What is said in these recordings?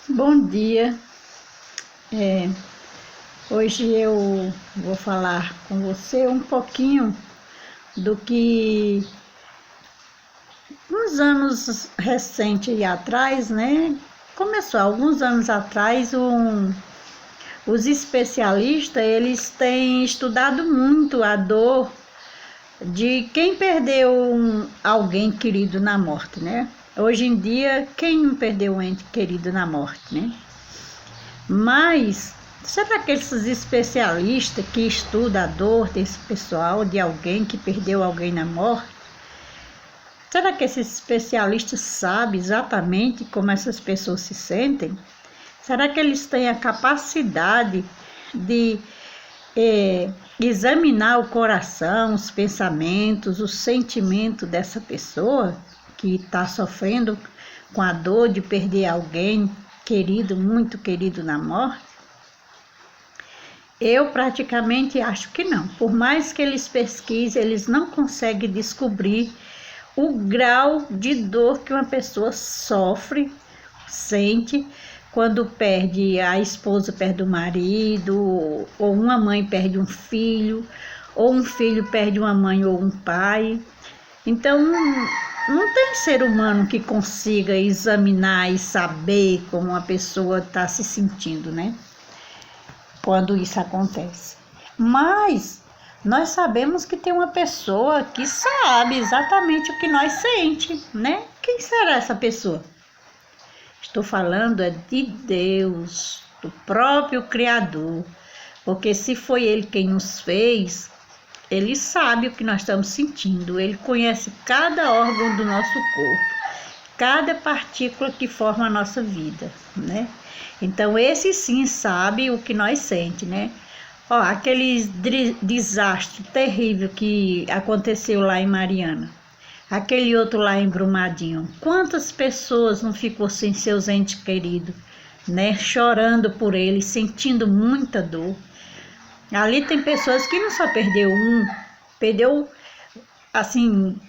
Bom dia. É, Hoje eu vou falar com você um pouquinho do que uns anos recentes atrás, né? Começou alguns anos atrás, os especialistas eles têm estudado muito a dor de quem perdeu alguém querido na morte, né? Hoje em dia, quem não perdeu um ente querido na morte, né? Mas será que esses especialistas que estudam a dor desse pessoal, de alguém que perdeu alguém na morte, será que esses especialistas sabem exatamente como essas pessoas se sentem? Será que eles têm a capacidade de examinar o coração, os pensamentos, os sentimentos dessa pessoa que está sofrendo com a dor de perder alguém querido, muito querido na morte? Eu praticamente acho que não. Por mais que eles pesquisem, eles não conseguem descobrir o grau de dor que uma pessoa sofre, sente, quando perde a esposa, perde o marido, ou uma mãe perde um filho, ou um filho perde uma mãe ou um pai. Então, não tem ser humano que consiga examinar e saber como uma pessoa está se sentindo, né? Quando isso acontece. Mas nós sabemos que tem uma pessoa que sabe exatamente o que nós sente, né? Quem será essa pessoa? Estou falando de Deus, do próprio Criador, porque se foi Ele quem nos fez, Ele sabe o que nós estamos sentindo, Ele conhece cada órgão do nosso corpo, cada partícula que forma a nossa vida, né? Então, esse sim sabe o que nós sente, né? Ó, aquele desastre terrível que aconteceu lá em Mariana, aquele outro lá em Brumadinho. Quantas pessoas não ficou sem seus entes queridos, né? Chorando por eles, sentindo muita dor. Ali tem pessoas que não só perdeu assim,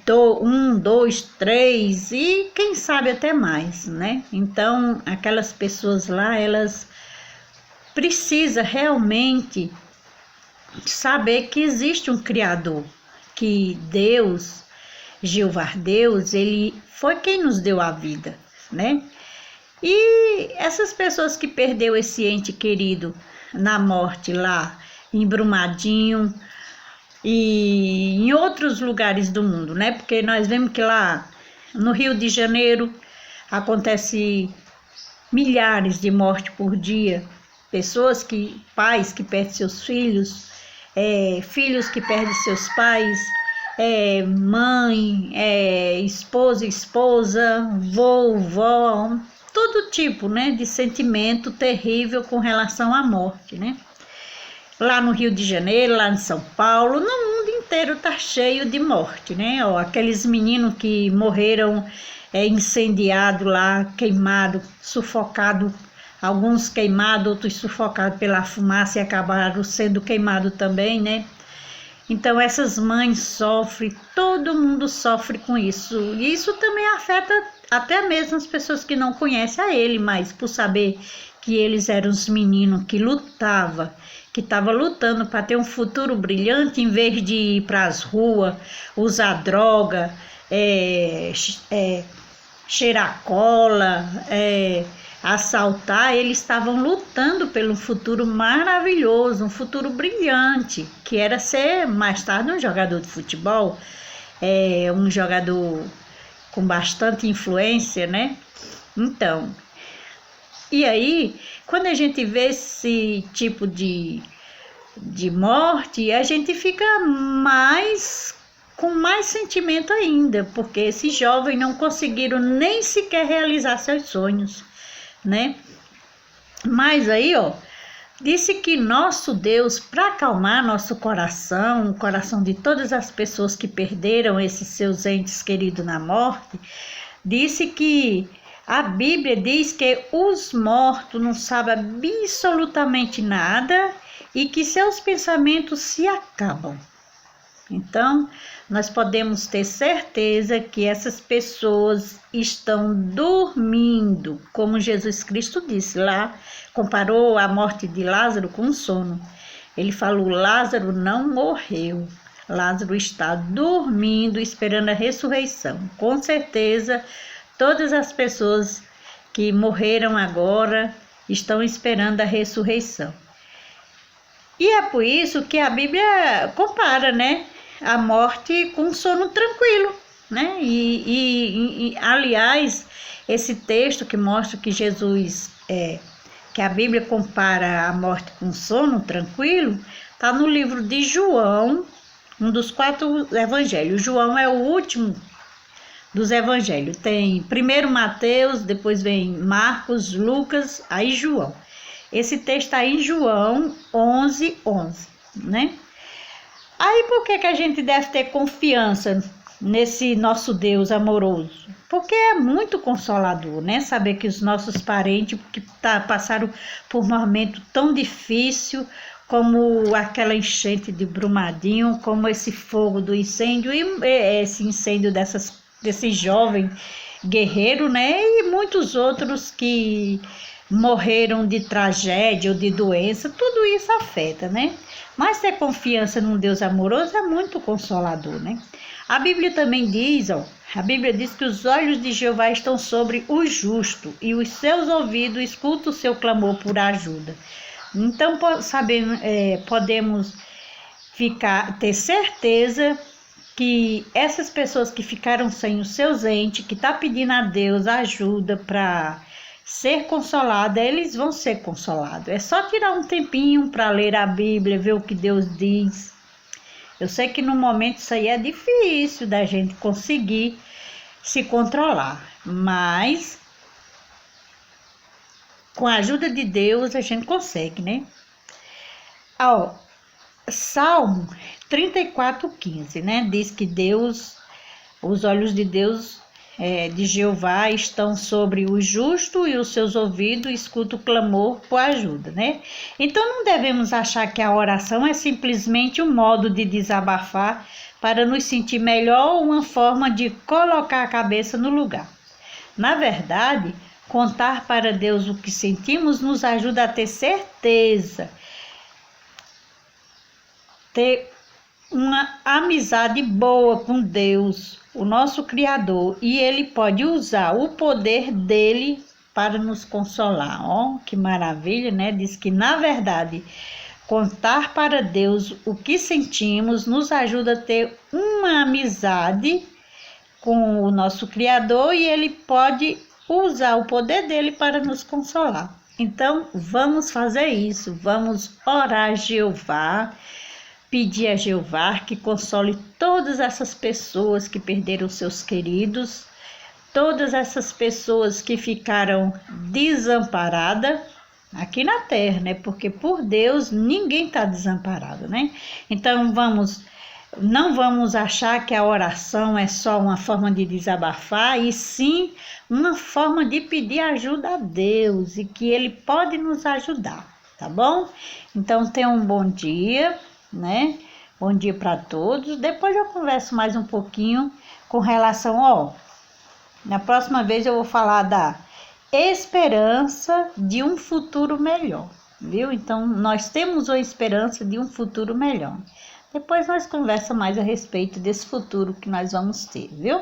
um, dois, três e quem sabe até mais, né? Então, aquelas pessoas lá, elas precisam realmente saber que existe um Criador, que Deus, Jeová Deus, Ele foi quem nos deu a vida, né? E essas pessoas que perdeu esse ente querido na morte lá em Brumadinho, e em outros lugares do mundo, né? Porque nós vemos que lá no Rio de Janeiro acontece milhares de mortes por dia, pais que perdem seus filhos, filhos que perdem seus pais, mãe, esposa, vó, todo tipo, né, de sentimento terrível com relação à morte, né? Lá no Rio de Janeiro, lá em São Paulo, no mundo inteiro tá cheio de morte, né? Ó, aqueles meninos que morreram incendiados lá, queimados, sufocados, alguns queimados, outros sufocados pela fumaça e acabaram sendo queimados também, né? Então essas mães sofrem, todo mundo sofre com isso. E isso também afeta até mesmo as pessoas que não conhecem a ele, mas por saber que eles eram os meninos que lutavam, que estavam lutando para ter um futuro brilhante, em vez de ir para as ruas, usar droga, cheirar cola, assaltar, eles estavam lutando pelo futuro maravilhoso, um futuro brilhante, que era ser mais tarde um jogador de futebol, um jogador com bastante influência, né? Então, e aí, quando a gente vê esse tipo de morte, a gente fica com mais sentimento ainda, porque esses jovens não conseguiram nem sequer realizar seus sonhos, né? Mas aí, ó, disse que nosso Deus, para acalmar nosso coração, o coração de todas as pessoas que perderam esses seus entes queridos na morte, disse que a Bíblia diz que os mortos não sabem absolutamente nada e que seus pensamentos se acabam. Então, nós podemos ter certeza que essas pessoas estão dormindo, como Jesus Cristo disse lá, comparou a morte de Lázaro com o sono. Ele falou: Lázaro não morreu, Lázaro está dormindo, esperando a ressurreição. Com certeza, todas as pessoas que morreram agora estão esperando a ressurreição. E é por isso que a Bíblia compara, né, a morte com um sono tranquilo, né? Aliás, esse texto que mostra que Jesus, que a Bíblia compara a morte com sono tranquilo, está no livro de João, um dos 4 evangelhos. João é o último dos evangelhos. Tem primeiro Mateus, depois vem Marcos, Lucas, aí João. Esse texto está em João 11:11, né? Aí por que a gente deve ter confiança nesse nosso Deus amoroso? Porque é muito consolador, né? Saber que os nossos parentes que passaram por um momento tão difícil, como aquela enchente de Brumadinho, como esse fogo do incêndio, e esse incêndio desse jovem guerreiro, né? E muitos outros que morreram de tragédia ou de doença, tudo isso afeta, né? Mas ter confiança num Deus amoroso é muito consolador, né? A Bíblia também diz, a Bíblia diz que os olhos de Jeová estão sobre o justo e os seus ouvidos escutam o seu clamor por ajuda. Então, podemos ter certeza que essas pessoas que ficaram sem os seus entes, que estão pedindo a Deus ajuda para ser consolada, eles vão ser consolados. É só tirar um tempinho para ler a Bíblia, ver o que Deus diz. Eu sei que no momento isso aí é difícil da gente conseguir se controlar, mas com a ajuda de Deus a gente consegue, né? Salmo 34:15, né? Diz que os olhos de Deus, de Jeová, estão sobre o justo e os seus ouvidos escutam o clamor por ajuda, né? Então não devemos achar que a oração é simplesmente um modo de desabafar para nos sentir melhor ou uma forma de colocar a cabeça no lugar. Na verdade, contar para Deus o que sentimos nos ajuda a ter certeza, ter uma amizade boa com Deus, o nosso Criador, e Ele pode usar o poder dele para nos consolar. Que maravilha, né? Diz que, na verdade, contar para Deus o que sentimos nos ajuda a ter uma amizade com o nosso Criador e Ele pode usar o poder dele para nos consolar. Então, vamos fazer isso, vamos orar a Jeová, pedir a Jeová que console todas essas pessoas que perderam seus queridos, todas essas pessoas que ficaram desamparadas aqui na terra, né? Porque por Deus ninguém está desamparado, né? Então não vamos achar que a oração é só uma forma de desabafar, e sim uma forma de pedir ajuda a Deus e que Ele pode nos ajudar, tá bom? Então tenha um bom dia, né? Bom dia para todos. Depois eu converso mais um pouquinho com relação, na próxima vez eu vou falar da esperança de um futuro melhor, viu? Então nós temos a esperança de um futuro melhor. Depois nós conversamos mais a respeito desse futuro que nós vamos ter, viu?